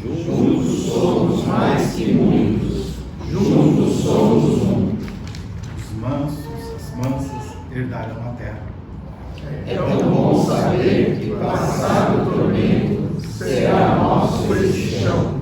Juntos somos mais que muitos, juntos somos um. Os mansos, as mansas herdarão a terra. É tão bom saber que, passado o tormento, será nosso este chão.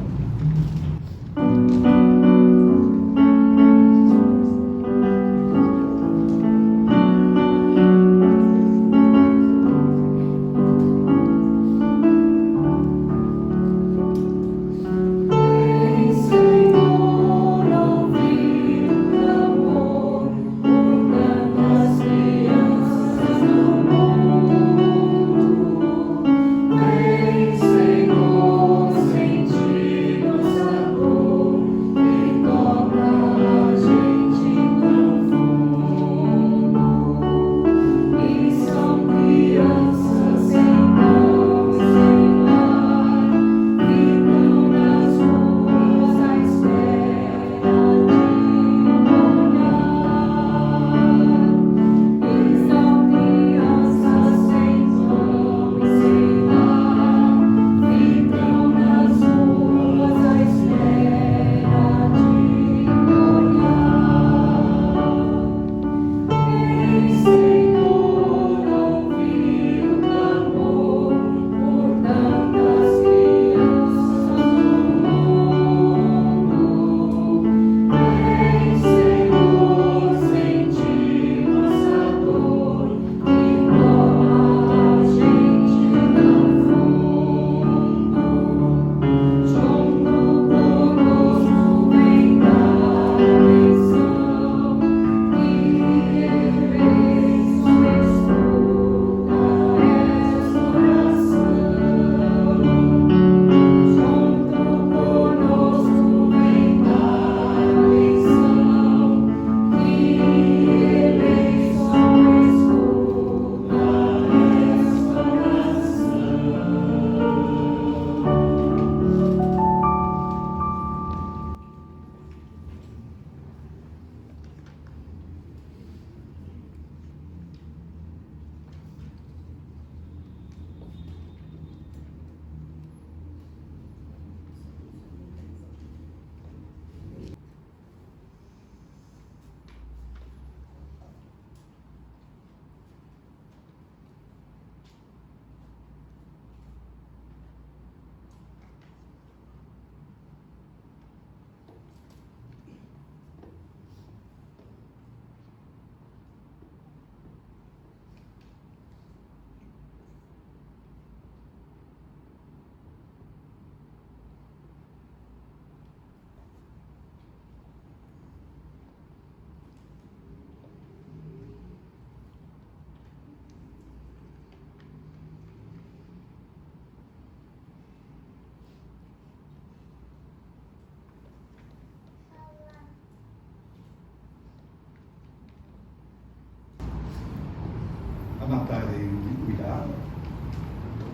A Natália e o Irá,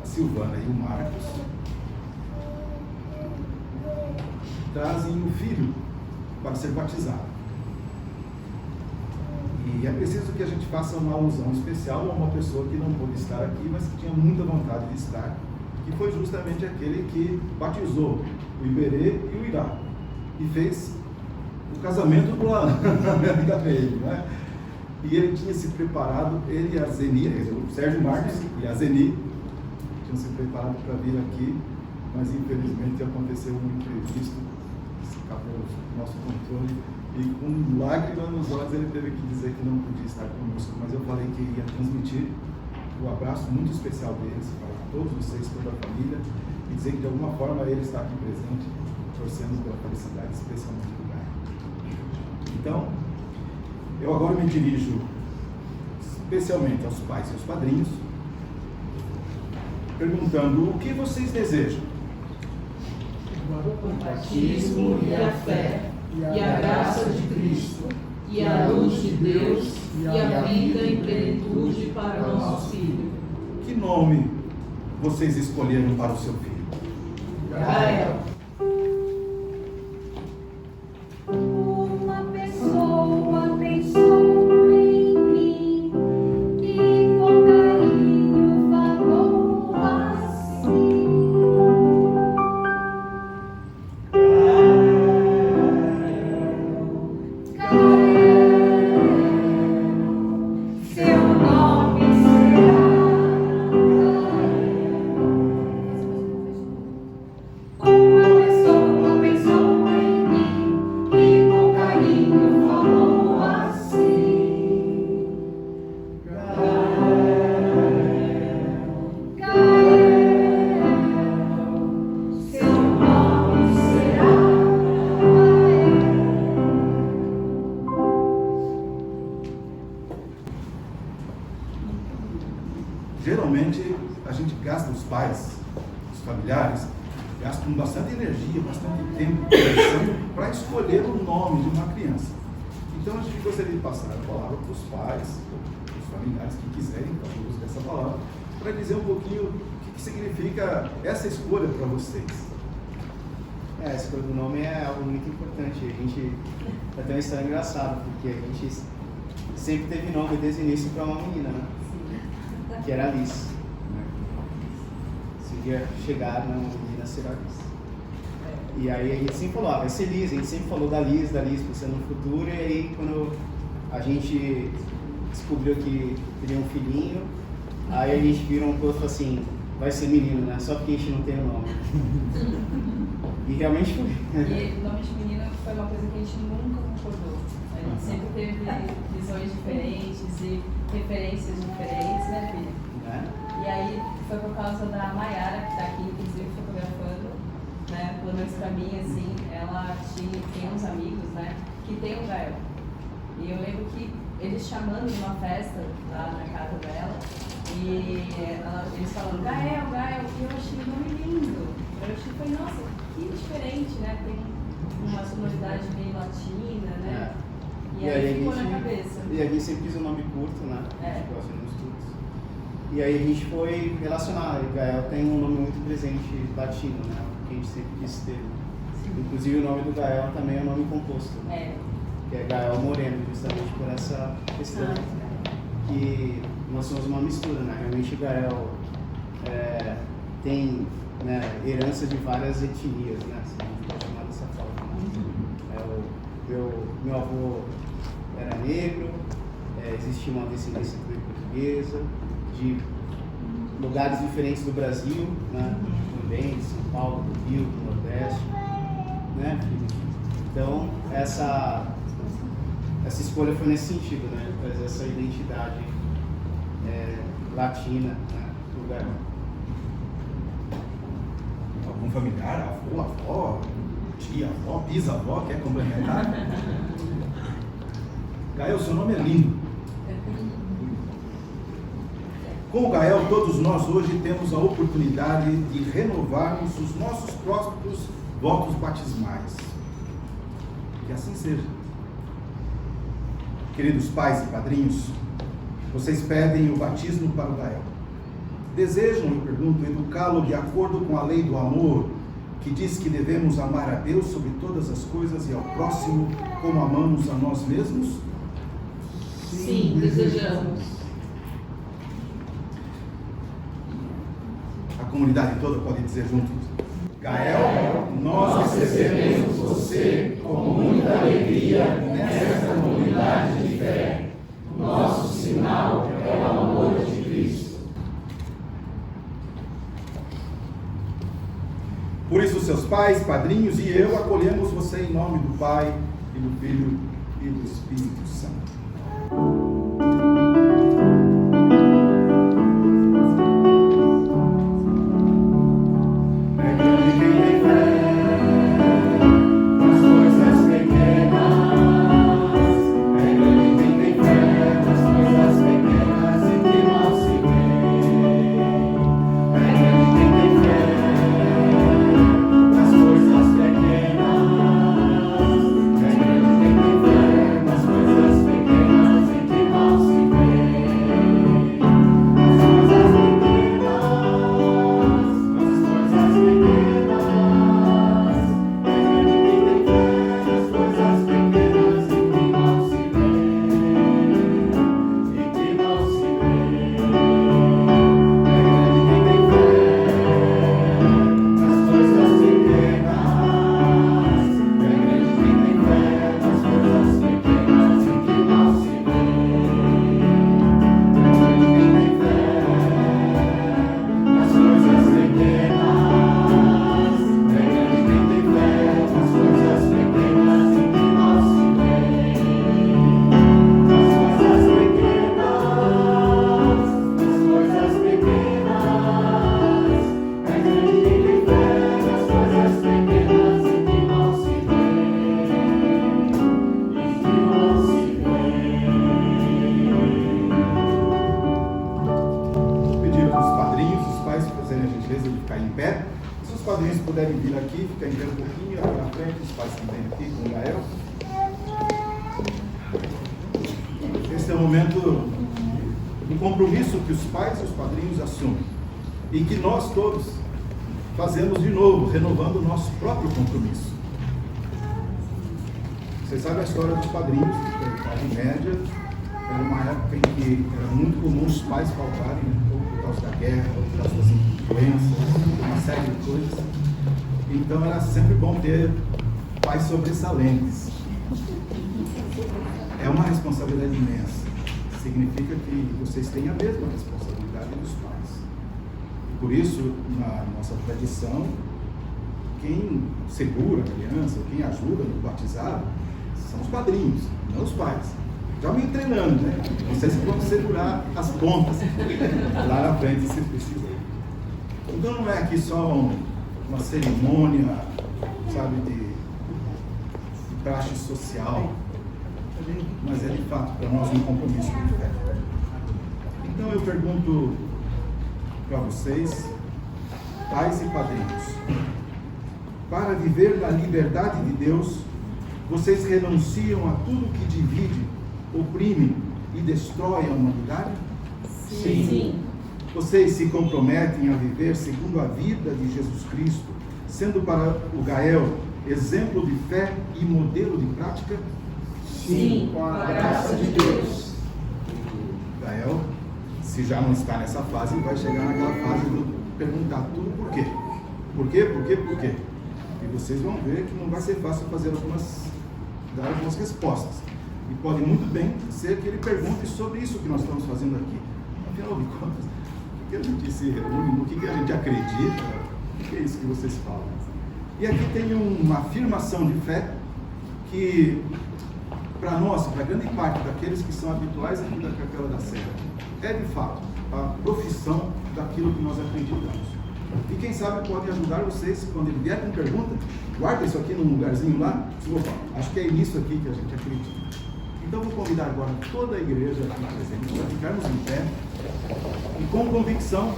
a Silvana e o Marcos trazem o filho para ser batizado. E é preciso que a gente faça uma alusão especial a uma pessoa que não pôde estar aqui, mas que tinha muita vontade de estar, que foi justamente aquele que batizou o Iberê e o Irá e fez o casamento na vida dele, né? E ele tinha se preparado, ele e a Zeni, o Sérgio Marcos e a Zeni tinham se preparado para vir aqui, mas infelizmente aconteceu um imprevisto, escapou do nosso controle, e com lágrimas nos olhos ele teve que dizer que não podia estar conosco, mas eu falei que ia transmitir o abraço muito especial deles para todos vocês, toda a família, e dizer que de alguma forma ele está aqui presente, torcendo pela felicidade, especialmente do Gaia. Então, eu agora me dirijo especialmente aos pais e aos padrinhos, perguntando o que vocês desejam. O batismo e a fé, e a graça de Cristo, e a luz de Deus, e a vida em plenitude para o nosso filho. Que nome vocês escolheram para o seu filho? Gael. Uma pessoa pensou em mim e com carinho falou assim. pais, os familiares, gastam bastante energia, bastante tempo para escolher o nome de uma criança. Então a gente gostaria de passar a palavra para os pais, os familiares que quiserem, então, o uso dessa palavra, para dizer um pouquinho o que significa essa escolha para vocês. A escolha do nome é algo muito importante. A gente até uma história engraçada, porque a gente sempre teve nome desde o início para uma menina, né? Que era Alice. Se ia chegar, uma menina ser Alice. E aí a gente sempre falou, vai ser Liz, a gente sempre falou da Liz pensando no futuro, e aí quando a gente descobriu que teria um filhinho, aí a gente virou um pouco assim, vai ser menino, né? Só porque a gente não tem o nome. E realmente foi. E o nome de menino foi uma coisa que a gente nunca concordou. A gente sempre teve visões diferentes e referências diferentes, né, filha? E aí foi por causa da Mayara, que está aqui, inclusive, fotografando, né? Pelo menos pra mim, assim, ela tem uns amigos, né, que tem o Gael. E eu lembro que eles chamando numa festa lá na casa dela, e eles falando, Gael, e eu achei o nome lindo. Eu falei, nossa, que diferente, né? Tem uma sonoridade meio latina, né? E aí ficou na cabeça. E a gente sempre quis um nome curto, né? A gente gosta de estudos. E aí a gente foi relacionar. O Gael tem um nome muito presente latino, né? Que a gente sempre quis ter. Inclusive o nome do Gael também é um nome composto. Né? Que é Gael Moreno, justamente por essa questão. Que nós somos uma mistura, né? Realmente o Gael tem, né, herança de várias etnias, né? Se a gente pode chamar dessa forma. Meu avô era negro, existia uma descendência também portuguesa, de lugares diferentes do Brasil, né? Também de São Paulo, do Rio, do Nordeste, né? Então essa escolha foi nesse sentido, né? Trazer essa identidade latina, né? Do Gael. Algum familiar, avó, tia, avó, bisavó, quer complementar? Gael, seu nome é lindo. Com o Gael, todos nós hoje temos a oportunidade de renovarmos os nossos próprios votos batismais. Que assim seja. Queridos pais e padrinhos, vocês pedem o batismo para o Gael. Desejam, eu pergunto, educá-lo de acordo com a lei do amor, que diz que devemos amar a Deus sobre todas as coisas e ao próximo como amamos a nós mesmos? Sim, desejamos. A comunidade toda pode dizer juntos: Gael, nós recebemos você com muita alegria nesta comunidade de fé. Nosso sinal é o amor de Cristo. Por isso, seus pais, padrinhos e eu acolhemos você em nome do Pai, e do Filho e do Espírito Santo. Nas coisas pequenas e que aqui, fica em pé um pouquinho, aqui na frente, os pais também aqui com o Gael. Esse é o momento do compromisso que os pais e os padrinhos assumem. E que nós todos fazemos de novo, renovando o nosso próprio compromisso. Vocês sabem a história dos padrinhos, que a Idade Média era uma época em que era muito comum os pais faltarem, ou por causa da guerra, ou por causa das doenças, uma série de coisas. Então era sempre bom ter pais sobressalentes. É uma responsabilidade imensa. Significa que vocês têm a mesma responsabilidade dos pais. E por isso, na nossa tradição, quem segura a criança, ou quem ajuda no batizado, são os padrinhos, não os pais. Já me treinando, né? Vocês vão segurar as pontas lá na frente, se precisar. Então não é aqui só uma cerimônia, sabe, de praxe social, mas é de fato para nós um compromisso de fé. Então eu pergunto para vocês, pais e padrinhos, para viver na liberdade de Deus, vocês renunciam a tudo que divide, oprime e destrói a humanidade? Sim. Vocês se comprometem a viver segundo a vida de Jesus Cristo, sendo para o Gael exemplo de fé e modelo de prática? Sim, com a graça de Deus. Gael, se já não está nessa fase, vai chegar naquela fase de perguntar tudo por quê. Por quê, por quê, por quê? E vocês vão ver que não vai ser fácil dar algumas respostas. E pode muito bem ser que ele pergunte sobre isso que nós estamos fazendo aqui. Afinal de contas, o que a gente se reúne, no que a gente acredita, o que é isso que vocês falam? E aqui tem uma afirmação de fé que, para nós, para grande parte daqueles que são habituais aqui da Capela da Serra, é de fato a profissão daquilo que nós acreditamos. E quem sabe pode ajudar vocês, quando ele vier com pergunta, guarda isso aqui num lugarzinho lá, opa, acho que é nisso aqui que a gente acredita. Então vou convidar agora toda a igreja aqui presente para ficarmos em pé e com convicção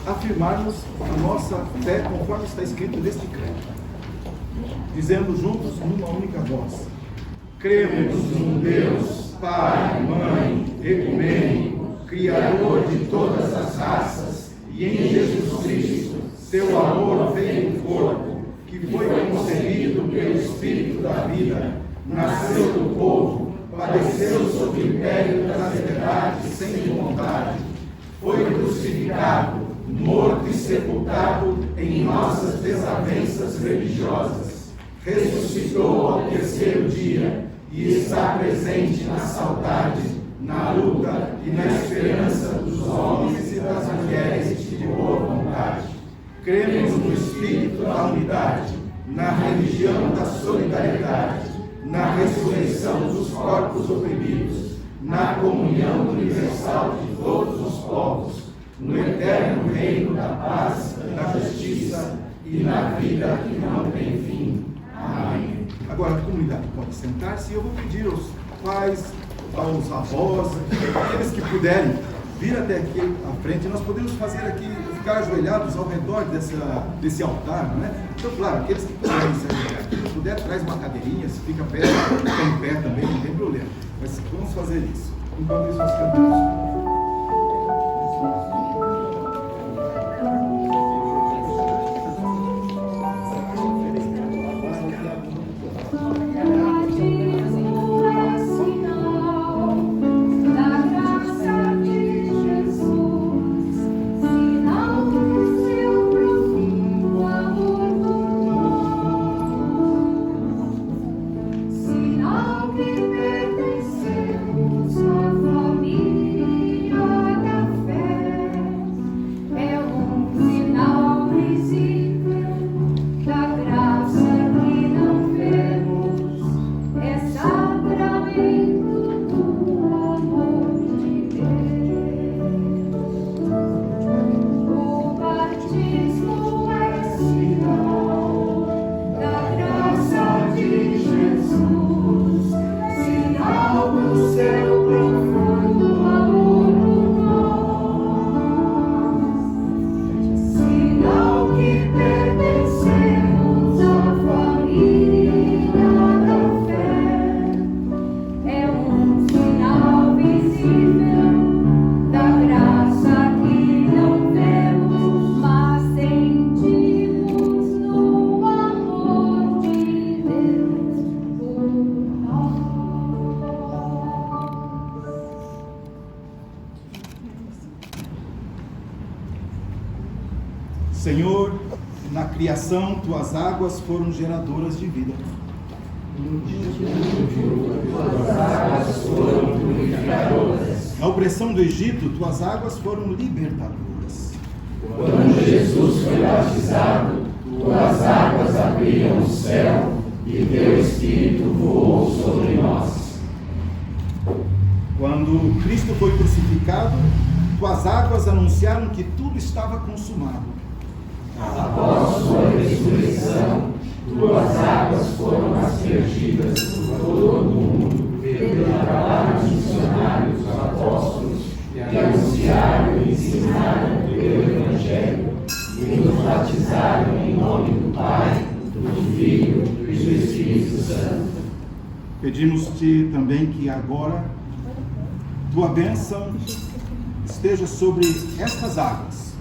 afirmarmos a nossa fé conforme está escrito neste credo, dizendo juntos numa única voz: cremos num Deus, Pai, Mãe, ecumênico, Criador de todas as raças, e em Jesus Cristo, seu amor veio em corpo, que foi concebido pelo Espírito da vida, nasceu do povo, padeceu sob o império das verdades sem vontade, foi crucificado, morto e sepultado em nossas desavenças religiosas, ressuscitou ao terceiro dia e está presente na saudade, na luta e na esperança dos homens e das mulheres de boa vontade. Cremos no Espírito da unidade, na religião da solidariedade, na ressurreição dos corpos oprimidos, na comunhão universal de todos os povos, no eterno reino da paz, da justiça e na vida que não tem fim. Amém. Agora a comunidade pode sentar-se e eu vou pedir aos pais, aos avós, aqueles que puderem vir até aqui à frente. Nós podemos fazer aqui, ficar ajoelhados ao redor desse altar, não é? Então, claro, aqueles que puderem se ajoelhar, quem não puder, traz uma cadeirinha, se fica perto, fica em pé também, não tem problema. Mas vamos fazer isso. Enquanto isso, nós cantamos. Pertencemos à família da fé. expiação, tuas águas foram geradoras de vida. Tuas águas foram purificadoras. Na opressão do Egito, tuas águas foram libertadoras. Quando Jesus foi batizado, tuas águas abriram o céu e teu Espírito voou sobre nós. Quando Cristo foi crucificado, tuas águas anunciaram que tudo estava consumado. Após sua ressurreição, tuas águas foram aspergidas por todo o mundo, pelo trabalho dos missionários, apóstolos, que anunciaram e ensinaram o teu Evangelho, e nos batizaram em nome do Pai, do Filho e do Espírito Santo. Pedimos-te também que agora tua bênção esteja sobre estas águas,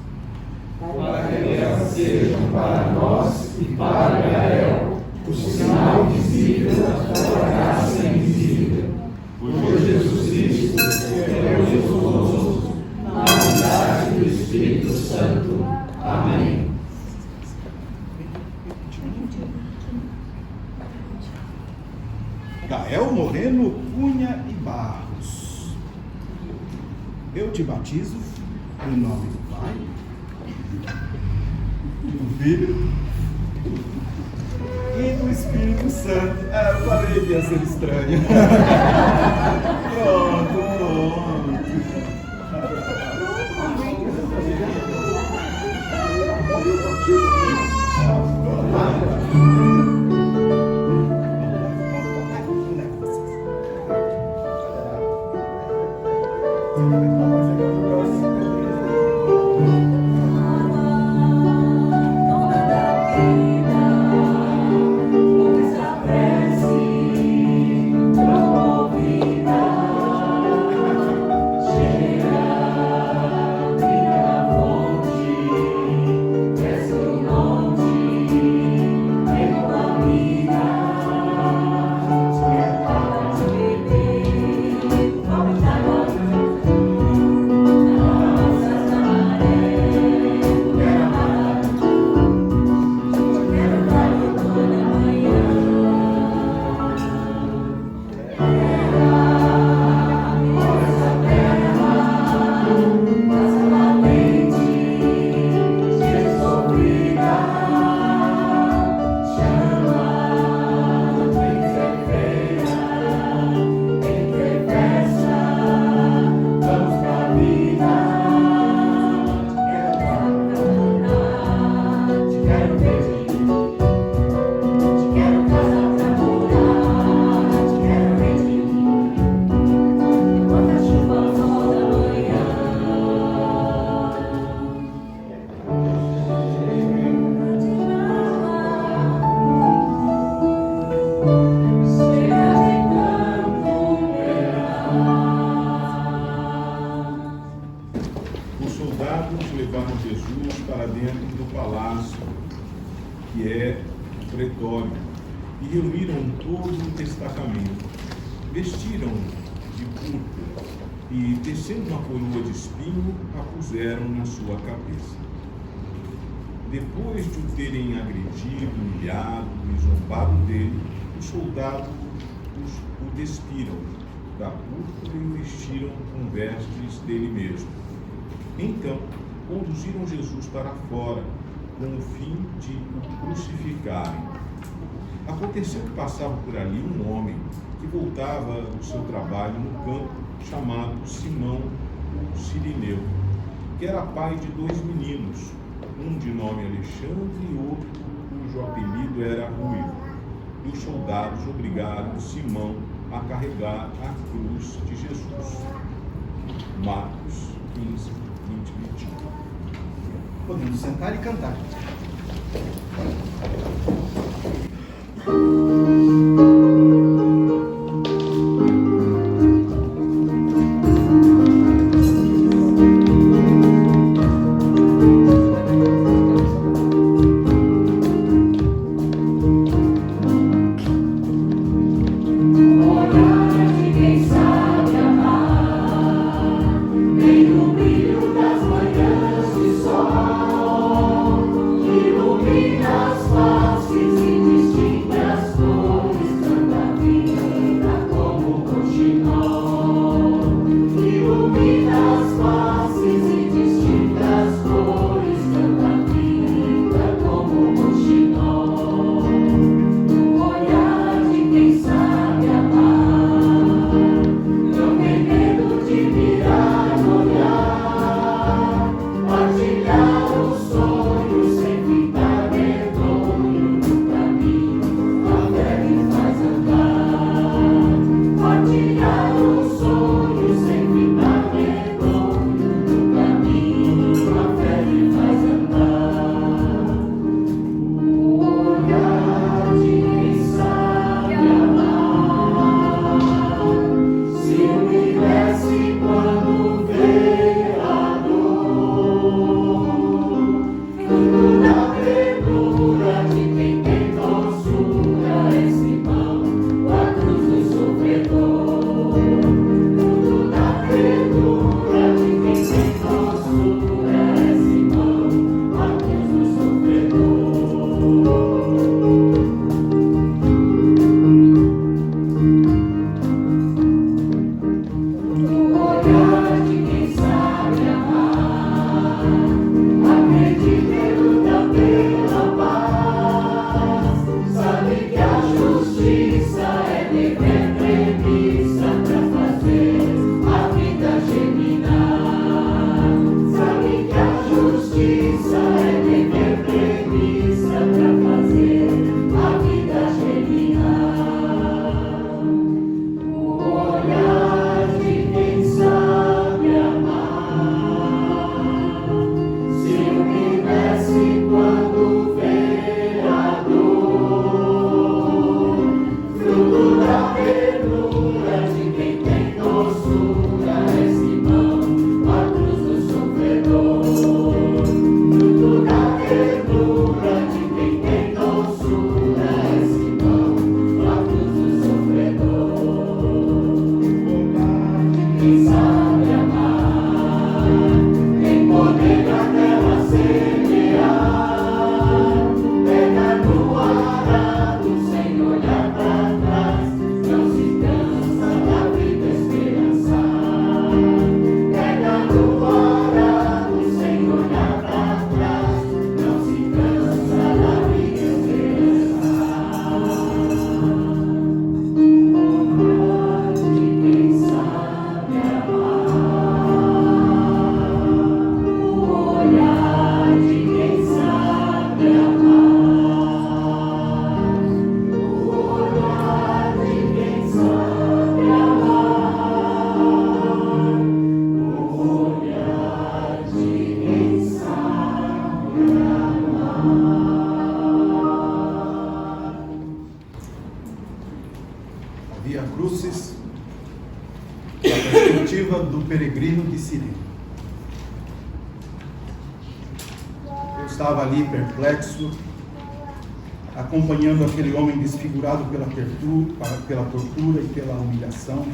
para que elas sejam para nós e para Israel o sinal visível da tua graça invisível. Por Jesus Cristo, Deus conosco, na unidade do Espírito Santo. Amém. Gael Moreno Cunha e Barros. Eu te batizo em nome do Pai, do Filho e do Espírito Santo. Eu falei que ia ser estranho. Pronto. Depois de o terem agredido, humilhado e zombado dele, os soldados o despiram da púrpura e o vestiram com vestes dele mesmo. Então, conduziram Jesus para fora, com o fim de o crucificarem. Aconteceu que passava por ali um homem que voltava do seu trabalho no campo, chamado Simão o Cirineu, que era pai de 2 meninos, um de nome Alexandre e outro cujo apelido era Ruivo. E os soldados obrigaram Simão a carregar a cruz de Jesus. Marcos 15, 20, 21. Podemos sentar e cantar. Ilumina Via Crucis, da perspectiva do peregrino de Cirene. Eu estava ali perplexo, acompanhando aquele homem desfigurado pela tortura e pela humilhação,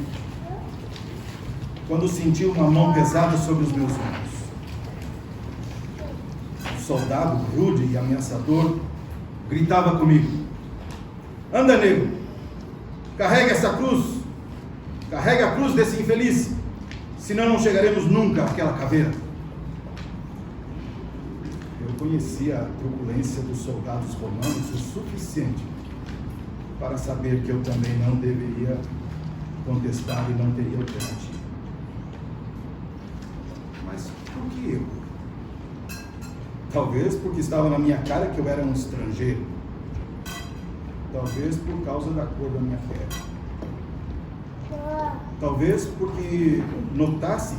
quando senti uma mão pesada sobre os meus ombros. O soldado, rude e ameaçador, gritava comigo: anda, negro, carrega essa cruz, carrega a cruz desse infeliz, senão não chegaremos nunca àquela caveira. Eu conhecia a truculência dos soldados romanos o suficiente para saber que eu também não deveria contestar e não teria alternativa. Mas por que eu? Talvez porque estava na minha cara que eu era um estrangeiro. Talvez por causa da cor da minha pele. Talvez porque notasse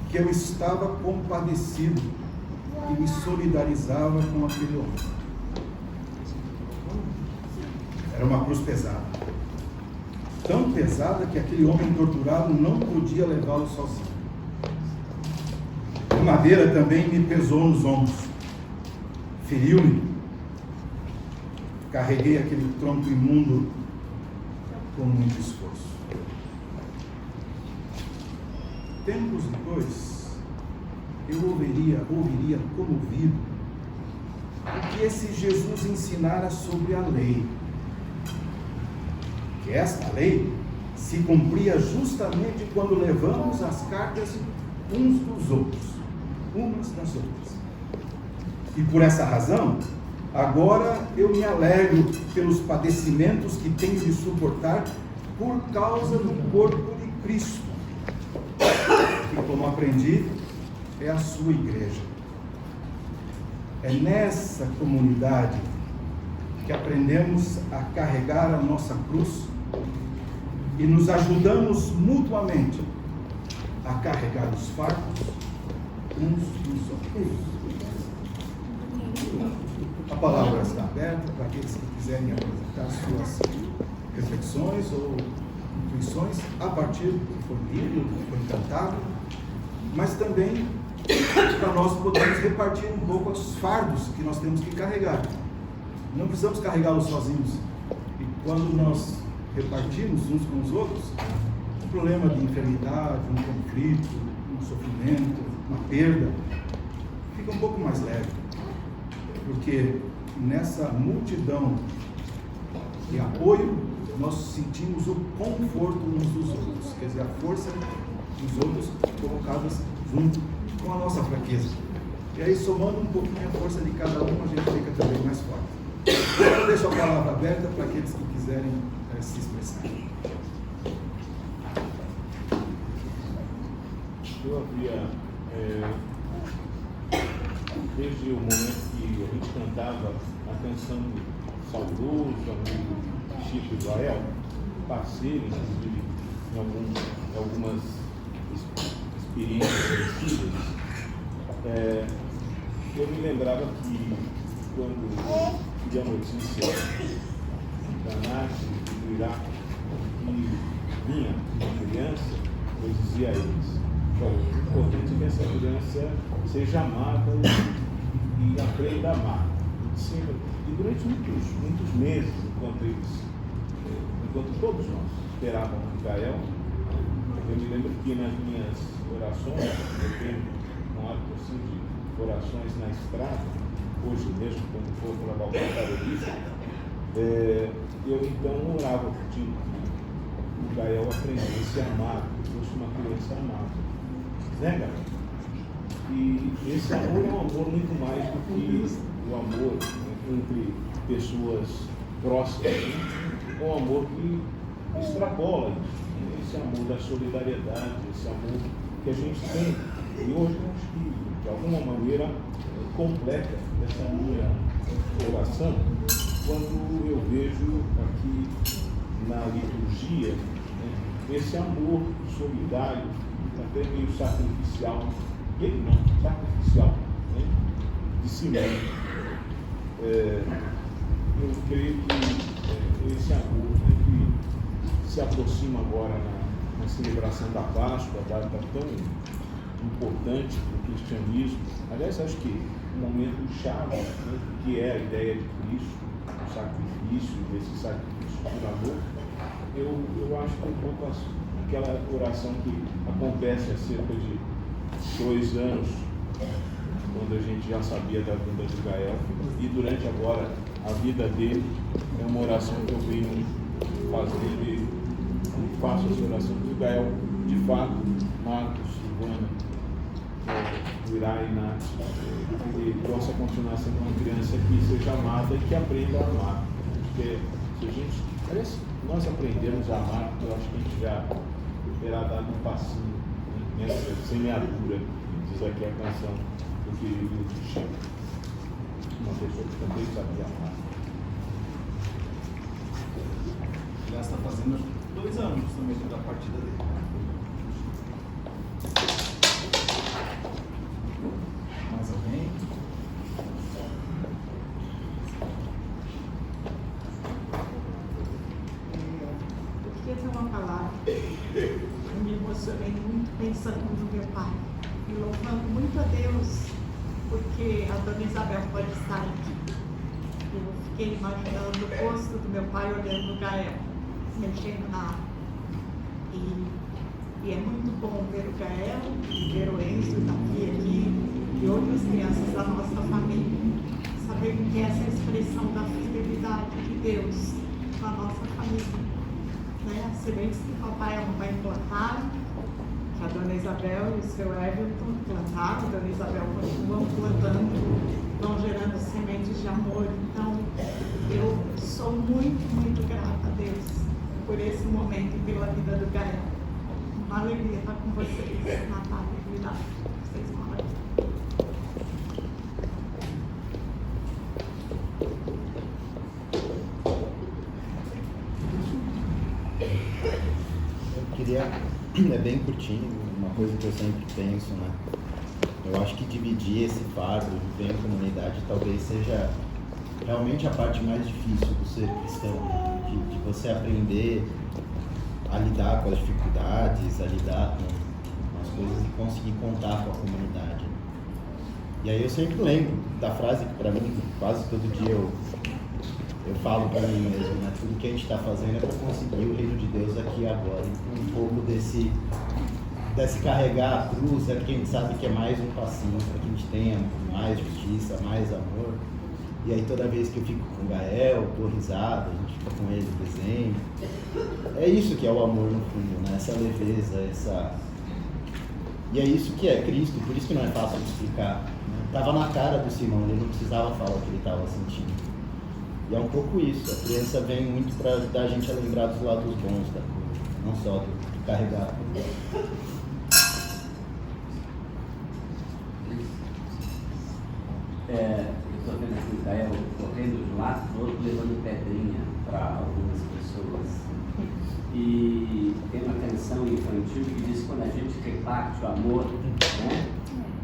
que eu estava compadecido e me solidarizava com aquele homem. Era uma cruz pesada. Tão pesada que aquele homem torturado não podia levá-lo sozinho. A madeira também me pesou nos ombros. Feriu-me. Carreguei aquele tronco imundo com muito esforço. Tempos depois, eu ouviria comovido o que esse Jesus ensinara sobre a lei. Que esta lei se cumpria justamente quando levamos as cartas uns dos outros, umas das outras. E por essa razão, agora eu me alegro pelos padecimentos que tenho de suportar por causa do corpo de Cristo, que, como aprendi, é a sua igreja. É nessa comunidade que aprendemos a carregar a nossa cruz e nos ajudamos mutuamente a carregar os fardos uns dos outros. A palavra está aberta para aqueles que quiserem apresentar suas reflexões ou intuições a partir do que foi lido, do que foi cantado, mas também para nós podermos repartir um pouco os fardos que nós temos que carregar. Não precisamos carregá-los sozinhos. E quando nós repartimos uns com os outros, um problema de enfermidade, um conflito, um sofrimento, uma perda, fica um pouco mais leve. Porque nessa multidão de apoio, nós sentimos o conforto uns dos outros, quer dizer, a força dos outros colocadas junto com a nossa fraqueza. E aí, somando um pouquinho a força de cada um, a gente fica também mais forte. Eu deixo a palavra aberta para aqueles que quiserem se expressar. Eu havia, desde o momento que a gente cantava a canção do saudoso amigo Chico Israel, parceiro, inclusive, em algumas experiências sensíveis, eu me lembrava que quando tive a notícia da Nath e do Iraque que vinha uma criança, eu dizia a eles: bom, o importante é que essa criança seja amada e aprenda a amar. E durante muitos meses, enquanto todos nós esperávamos Gael, eu me lembro que nas minhas orações, eu tenho um hábito assim de orações na estrada, hoje mesmo, quando for para o Balcão, eu então orava pedindo que o Gael aprendesse a amar, que fosse uma criança amada. Né, Gael? E esse amor é um amor muito mais do que o amor entre pessoas próximas, né? É um amor que extrapola isso, esse amor da solidariedade, esse amor que a gente tem. E hoje eu acho que, de alguma maneira, completa essa minha oração quando eu vejo aqui na liturgia, né, esse amor solidário, até meio sacrificial, sacrificial, né, de si mesmo. Eu creio que esse amor tem que se aproxima agora na celebração da Páscoa, a data tão importante para o cristianismo. Aliás, acho que um momento chave, né, que é a ideia de Cristo, o sacrifício, desse sacrifício por amor. Eu acho que um pouco aquela oração que acontece há cerca de 2 anos, quando a gente já sabia da vinda de Gael, e durante agora a vida dele, é uma oração que eu venho fazendo e faço essa oração do Gael, de fato, Marcos, Silvana, Irá e Nath, que possa continuar sendo uma criança que seja amada e que aprenda a amar. Porque se a gente, parece, nós aprendemos a amar, eu acho que a gente já terá dado um passinho nessa semeadura, diz aqui a canção do querido Chico. Uma pessoa que também sabia amar. Já está fazendo 2 anos justamente da partida dele. Mais alguém? Eu queria ter uma palavra. Eu me emocionei muito pensando no meu pai e louvando muito a Deus porque a dona Isabel pode estar aqui. Eu fiquei imaginando o rosto do meu pai olhando o Gael, mexendo na água. E é muito bom ver o Gael, ver o Enzo, o Davi aqui e outras crianças da nossa família. Saber que essa é a expressão da fidelidade de Deus na nossa família. Né? As sementes que o papai e a mamãe plantaram, que a dona Isabel e o seu Everton plantaram, a dona Isabel continuam plantando, vão gerando sementes de amor. Então, eu sou muito, muito grata a Deus por esse momento e pela vida do Gael. Uma alegria estar com vocês, Natália e Vidal. Vocês vão lá. Eu queria, é bem curtinho, uma coisa que eu sempre penso, né? Eu acho que dividir esse fardo, viver em comunidade, talvez seja realmente a parte mais difícil do ser cristão, né? De você aprender a lidar com as dificuldades, a lidar com as coisas e conseguir contar com a comunidade. E aí eu sempre lembro da frase que para mim, quase todo dia eu falo para mim mesmo, né? Tudo que a gente está fazendo é para conseguir o reino de Deus aqui e agora. E um pouco desse carregar a cruz é porque a gente sabe que é mais um passinho para que a gente tenha mais justiça, mais amor. E aí toda vez que eu fico com o Gael, dou risada, a gente fica com ele, desenho. É isso que é o amor no fundo, né? Essa leveza, essa... E é isso que é Cristo, por isso que não é fácil de explicar. Né? Tava na cara do Simão, ele não precisava falar o que ele estava sentindo. E é um pouco isso, a criança vem muito para ajudar a gente a lembrar dos lados bons da coisa, não só do carregar. Eu estou vendo aqui o Gael correndo de um lado para o outro, levando pedrinha para algumas pessoas. E tem uma canção infantil que diz quando a gente reparte o amor, né?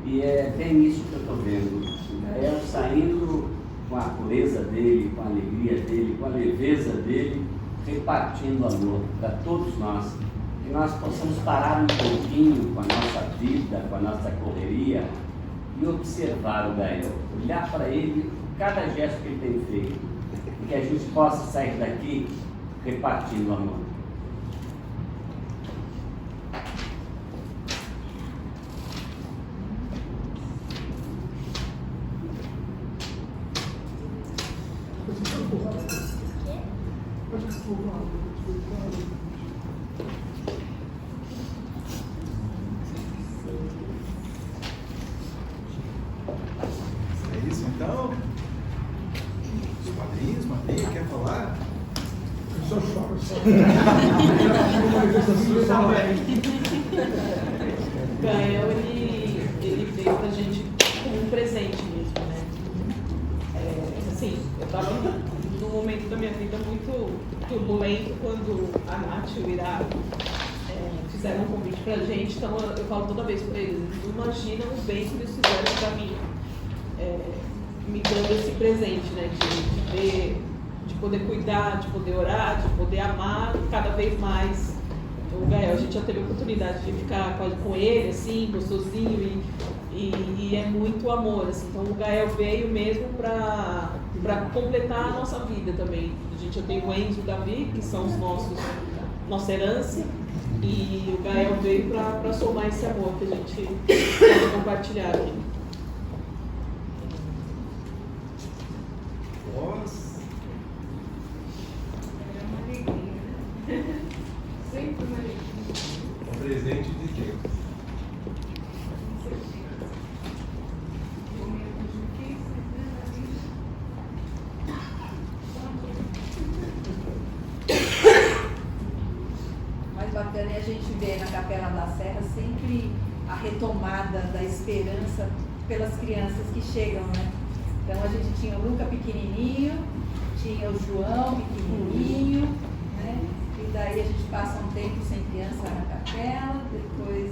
E é bem isso que eu estou vendo. O Gael saindo com a pureza dele, com a alegria dele, com a leveza dele, repartindo amor para todos nós. Que nós possamos parar um pouquinho com a nossa vida, com a nossa correria e observar o Gael, olhar para ele, cada gesto que ele tem feito, e que a gente possa sair daqui repartindo amor. É isso então? Os padrinhos, madrinha, quer falar? Eu só choro, só. Gael, ele veio pra gente como um presente mesmo, né? Assim, eu tava num momento da minha vida muito turbulento quando a Nath e o Irá fizeram um convite pra gente, então eu falo toda vez pra eles, não imaginam o bem que eles fizeram pra mim, me dando esse presente, né? De poder cuidar, de poder orar, de poder amar cada vez mais o Gael. A gente já teve a oportunidade de ficar com ele, assim, gostosinho, e é muito amor, assim. Então o Gael veio mesmo para completar a nossa vida também. Já tem o Enzo e o Davi, que são os nossa herança, e o Gael veio para somar esse amor que a gente pode compartilhar aqui. Nossa. É uma alegria, né? Sempre uma alegria. Um presente de Deus. Momentos difíceis, né, na vida. Mais bacana é a gente ver na Capela da Serra sempre a retomada da esperança pelas crianças que chegam, né? Então a gente tinha o Luca pequenininho, tinha o João pequenininho, né? E daí a gente passa um tempo sem criança na capela, depois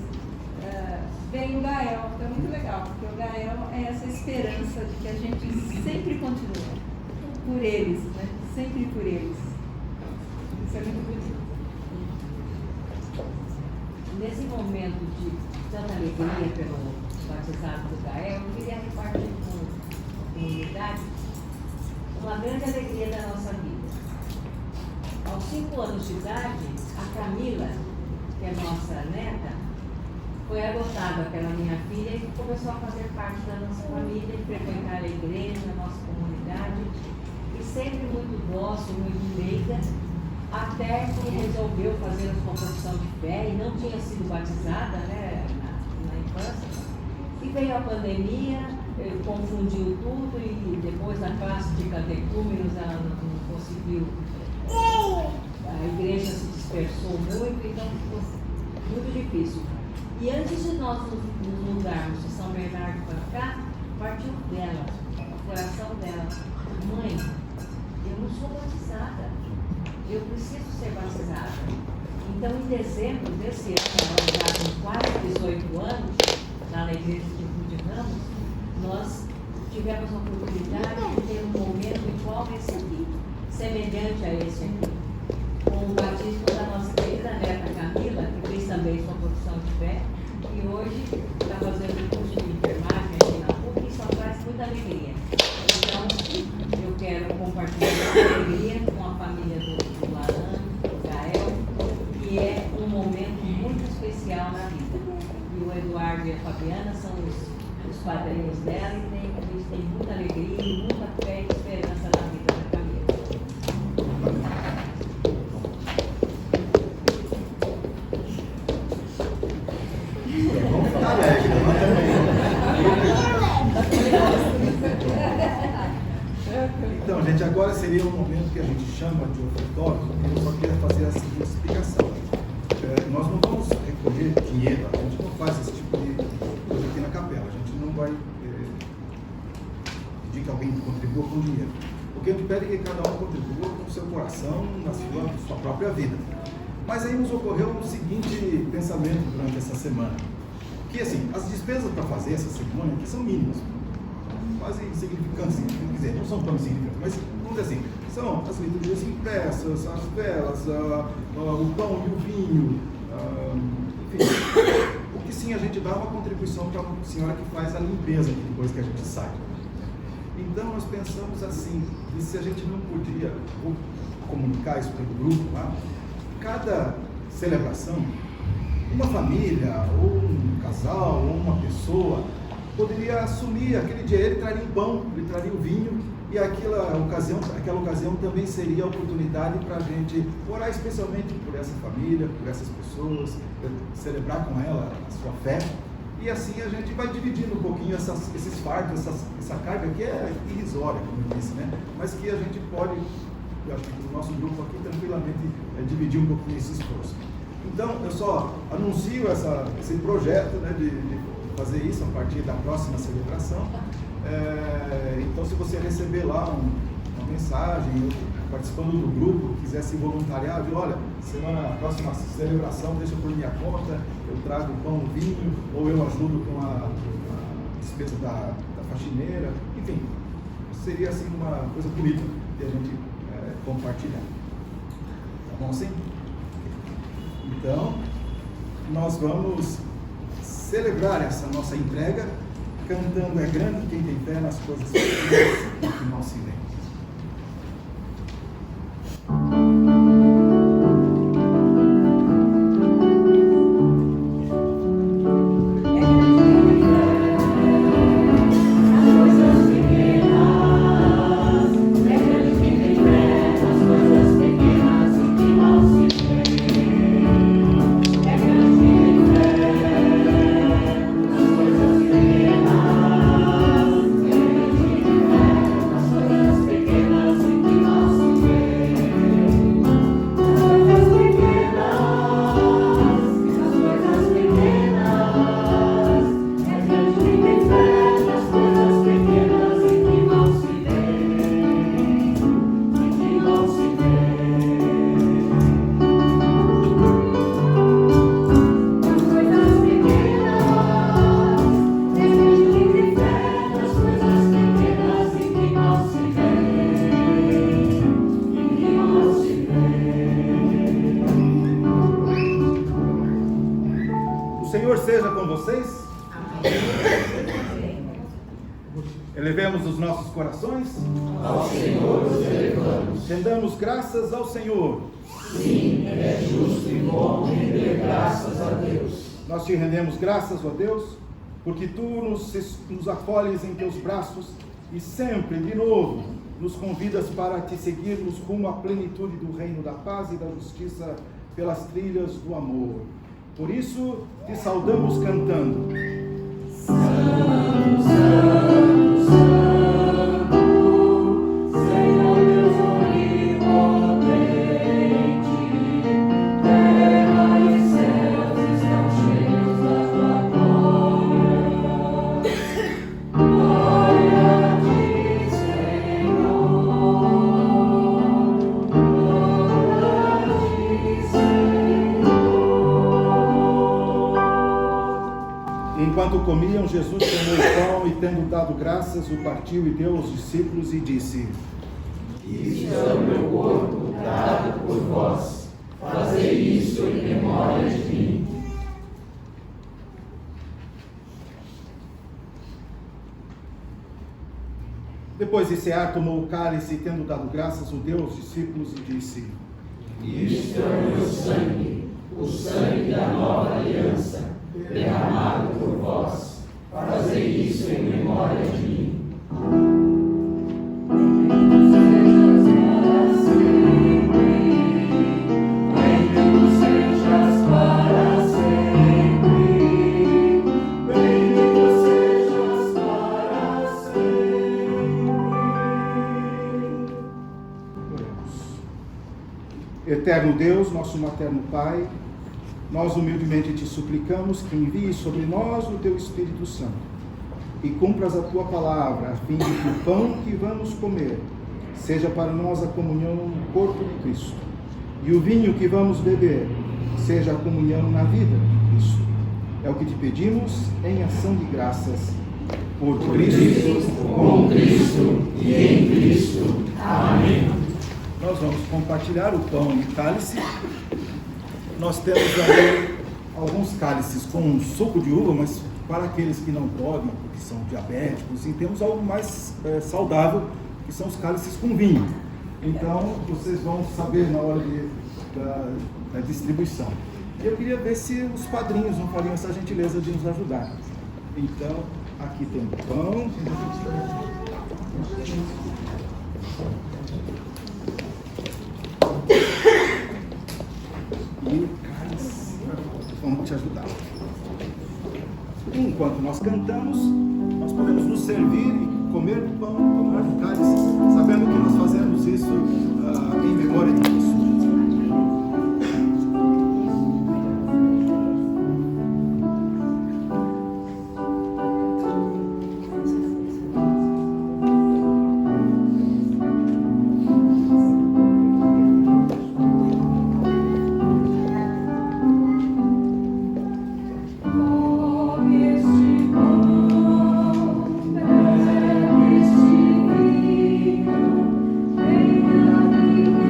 vem o Gael. Então é muito legal, porque o Gael é essa esperança de que a gente sempre continua por eles, né? Sempre por eles. Isso é muito bonito. Nesse momento de tanta alegria pelo batizado do Gael, eu queria repartir com a comunidade uma grande alegria da nossa vida. Aos 5 anos de idade, a Camila, que é nossa neta, foi adotada pela minha filha e começou a fazer parte da nossa família, frequentar a igreja, a nossa comunidade, e sempre muito dócil, muito meiga, até que resolveu fazer a sua profissão de fé e não tinha sido batizada, né, na infância. E veio a pandemia, confundiu tudo e depois na classe de catecúmenos ela não conseguiu, a igreja se dispersou muito, então ficou muito difícil. E antes de nós nos mudarmos de São Bernardo para cá, partiu dela, o coração dela: mãe, eu não sou batizada. Eu preciso ser batizada. Então, em dezembro desse ano, já com quase 18 anos, lá na igreja de Rio de Ramos, nós tivemos a oportunidade de ter um momento igual esse aqui, semelhante a esse aqui, com o batismo da nossa querida neta Camila, que fez também sua profissão de fé, e hoje está fazendo o curso de enfermagem aqui na PUC, e só traz muita alegria. Então, eu quero compartilhar essa alegria com a família do Laran, do Gael, que é um momento muito especial na vida. E o Eduardo e a Fabiana são os padrinhos dela, e eles têm muita alegria, muita fé e esperança na vida da Camila. Vamos ficar alegre, Então, gente, agora seria um momento que a gente chama de ofertório, e eu só queria fazer a seguinte explicação. Nós não vamos recolher dinheiro, a gente não faz esse tipo de coisa aqui na capela, a gente não vai pedir que alguém contribua com dinheiro. O que a gente pede é que cada um contribua com o seu coração, na sua própria vida. Mas aí nos ocorreu o seguinte pensamento durante essa semana, que assim, as despesas para fazer essa cerimônia aqui são mínimas, quase insignificantes, quer dizer, não são tão insignificantes, mas vamos dizer assim, são as liturgias impressas, as velas, o pão e o vinho, enfim. O que sim, a gente dá uma contribuição para a senhora que faz a limpeza aqui depois que a gente sai. Então nós pensamos assim, e se a gente não podia comunicar isso pelo grupo lá, cada celebração, uma família, ou um casal, ou uma pessoa, poderia assumir aquele dia. Ele traria o pão, ele traria o vinho, e aquela ocasião também seria a oportunidade para a gente orar especialmente por essa família, por essas pessoas, celebrar com ela a sua fé. E assim a gente vai dividindo um pouquinho esses fardos, essa carga que é irrisória, como eu disse, né? Mas que a gente pode, eu acho que no nosso grupo aqui, tranquilamente dividir um pouquinho esse esforço. Então, eu só anuncio esse projeto, né, de fazer isso a partir da próxima celebração. Então, se você receber lá uma mensagem, participando do grupo, quiser se voluntariar, olha, próxima celebração, deixa por minha conta, eu trago pão, vinho, ou eu ajudo com a despesa da faxineira, enfim, seria assim uma coisa bonita de a gente compartilhar. Tá bom assim? Então, nós vamos celebrar essa nossa entrega cantando "É grande quem tem fé nas coisas pequenas que não se vê". Elevemos os nossos corações ao Senhor, os elevamos. Rendamos graças ao Senhor. Sim, é justo e bom render graças a Deus. Nós te rendemos graças, ó Deus, porque tu nos acolhes em teus braços e sempre, de novo, nos convidas para te seguirmos rumo à plenitude do reino da paz e da justiça pelas trilhas do amor. Por isso, te saudamos cantando: Santo, Santo, Santo, Senhor Deus onipotente, terra e céus estão cheios da tua glória. Glória a ti, Senhor. Glória a ti, Senhor. Enquanto comiam, Jesus tomou o pão e, tendo dado graças, o partiu e deu aos discípulos e disse: Isto é o meu corpo dado por vós. Fazei isso em memória de mim. Depois de cear, tomou o cálice e, tendo dado graças, o deu aos discípulos e disse: Isto é o meu sangue, o sangue da nova aliança, derramado por vós. Fazei isso em memória de mim. Bendito sejas para sempre. Bendito sejas para sempre. Oremos. Eterno Deus, nosso materno Pai, nós humildemente te suplicamos que envies sobre nós o teu Espírito Santo e cumpras a tua palavra, a fim de que o pão que vamos comer seja para nós a comunhão no corpo de Cristo, e o vinho que vamos beber seja a comunhão na vida de Cristo. É o que te pedimos em ação de graças. Por Cristo, com Cristo e em Cristo. Amém. Nós vamos compartilhar o pão e cálice. Nós temos aí alguns cálices com suco de uva, mas para aqueles que não podem, porque são diabéticos, e temos algo mais saudável, que são os cálices com vinho. Então, vocês vão saber na hora da distribuição. Eu queria ver se os padrinhos não fariam essa gentileza de nos ajudar. Então, aqui tem o pão. E cálice, vamos te ajudar. Enquanto nós cantamos, nós podemos nos servir e comer do pão, tomar do cálice, sabendo que nós fazemos isso em memória de Cristo. Venha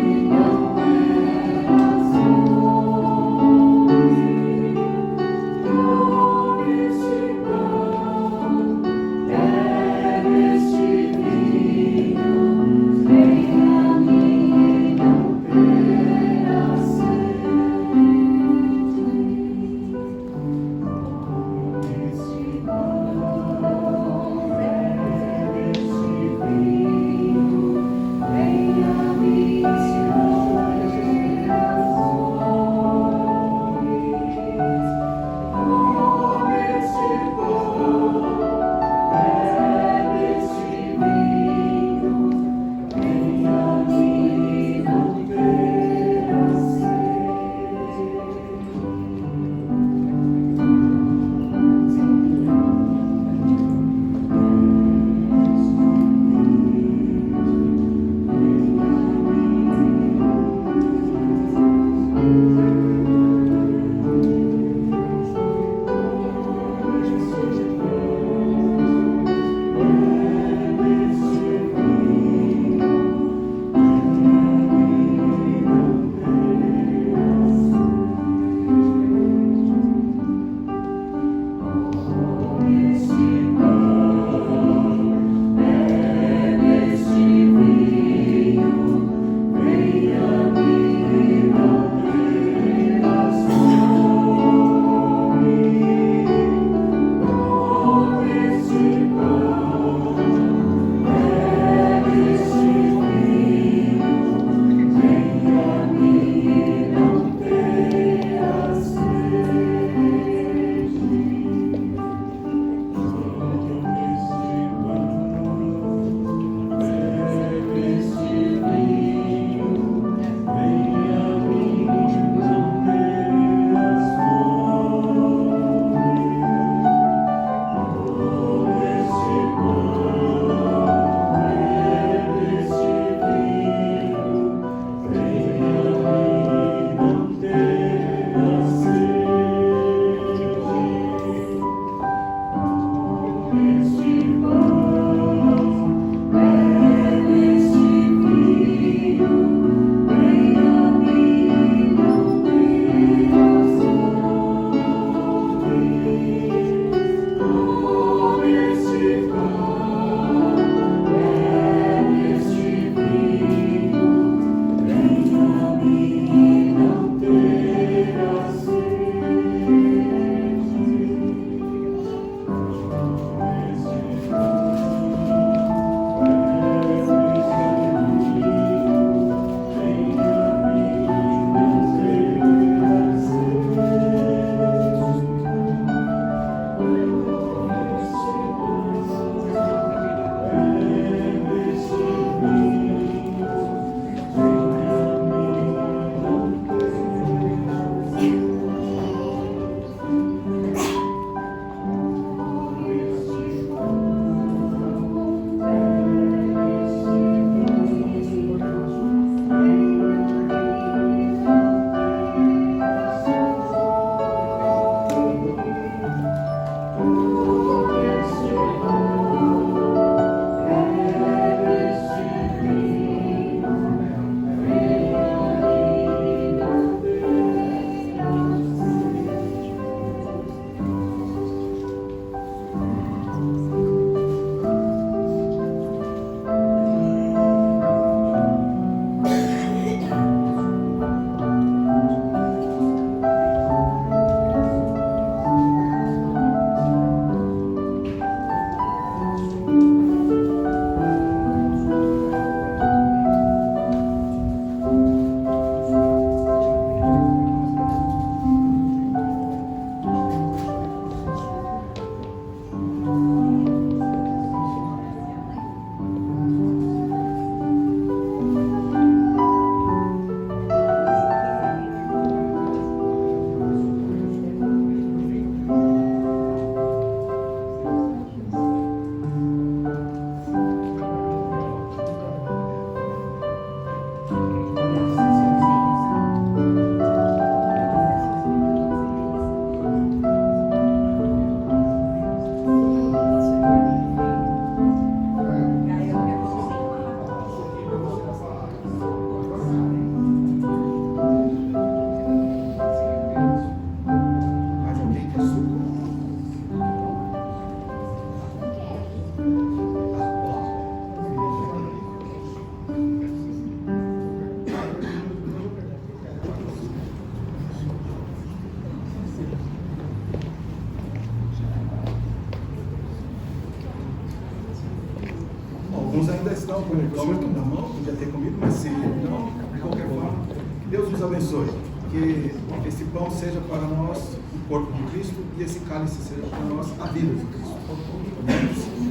não põe o pão na mão, podia ter comido, mas se não, de qualquer forma, que Deus nos abençoe. Que esse pão seja para nós o corpo de Cristo e esse cálice seja para nós a vida de Cristo.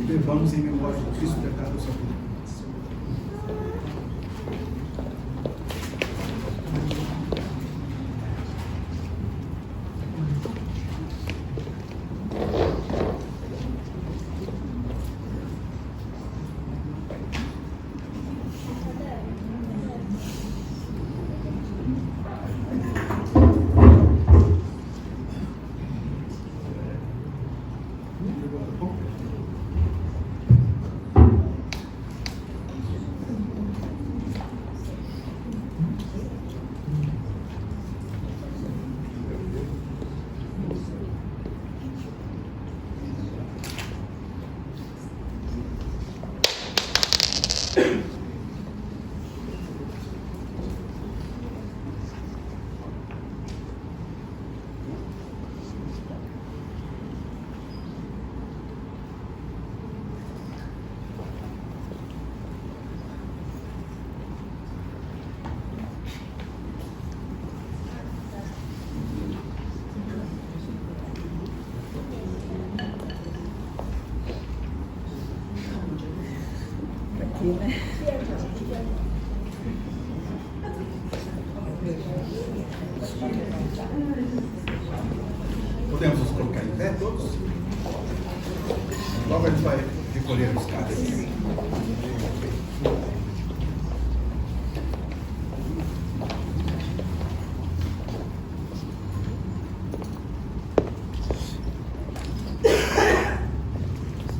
Levamos em memória de Cristo pecado da sua vida. Podemos nos colocar em pé todos? Logo a gente vai recolher os caras.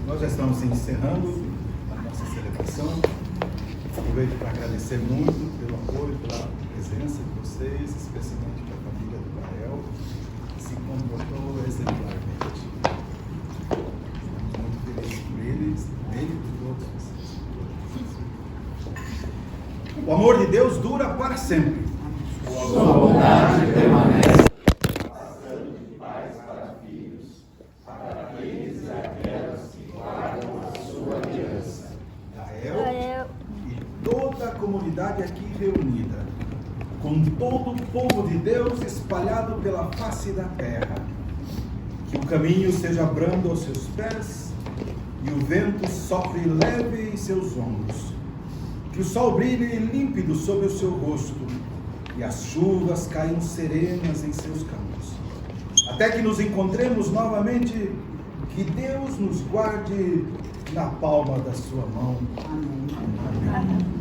Nós já estamos encerrando a nossa celebração. Aproveito para agradecer muito pelo apoio, pela presença de vocês, especialmente para a família do Gael, que se comportou exemplarmente. Estamos muito felizes por eles, nele e por todos vocês. O amor de Deus dura para sempre. Sua bondade permanece. Passando de pais para filhos, para aqueles e aquelas que guardam a sua aliança. Gael e toda a comunidade aqui reunida, com todo o povo de Deus espalhado pela face da terra. Que o caminho seja brando aos seus pés e o vento sopre leve em seus ombros. Que o sol brilhe límpido sobre o seu rosto e as chuvas caiam serenas em seus campos. Até que nos encontremos novamente, que Deus nos guarde na palma da sua mão. Amém. Amém.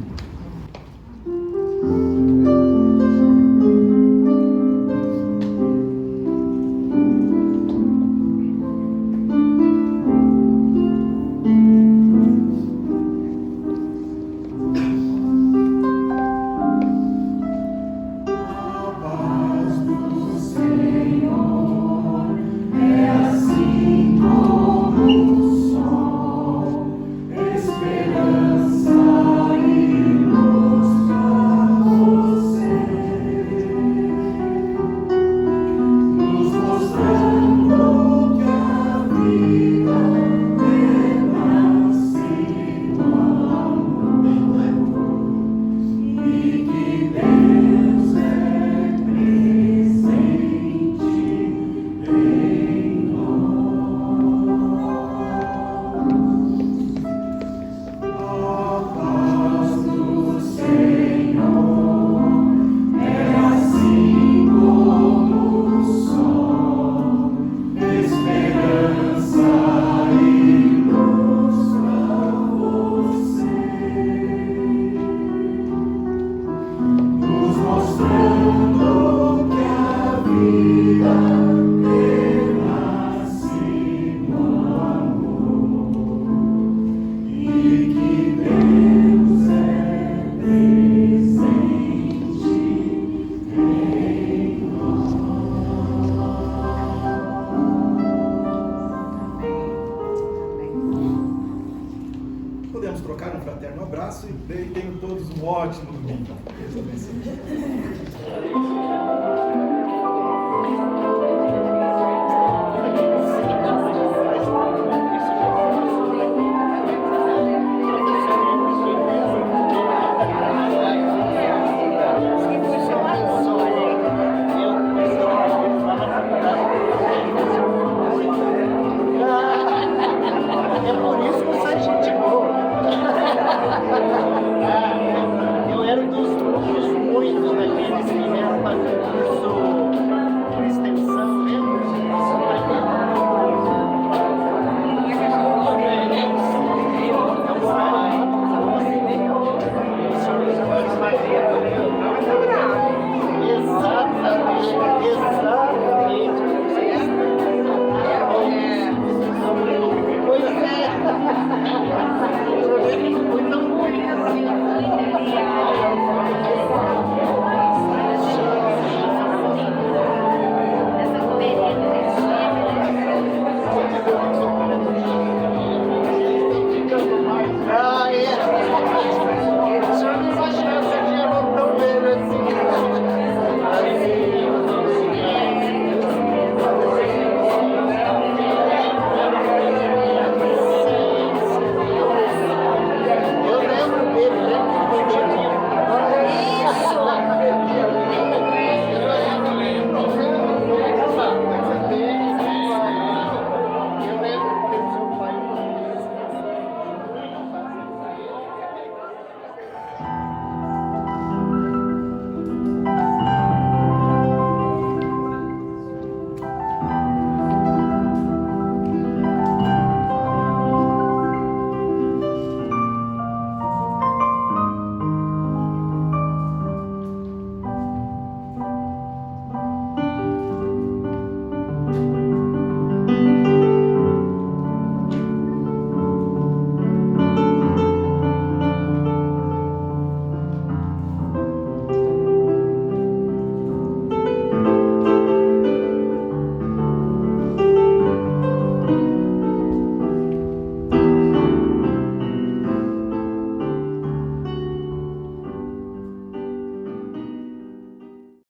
Podemos trocar um fraterno abraço e tenham todos um ótimo domingo. Deus abençoe.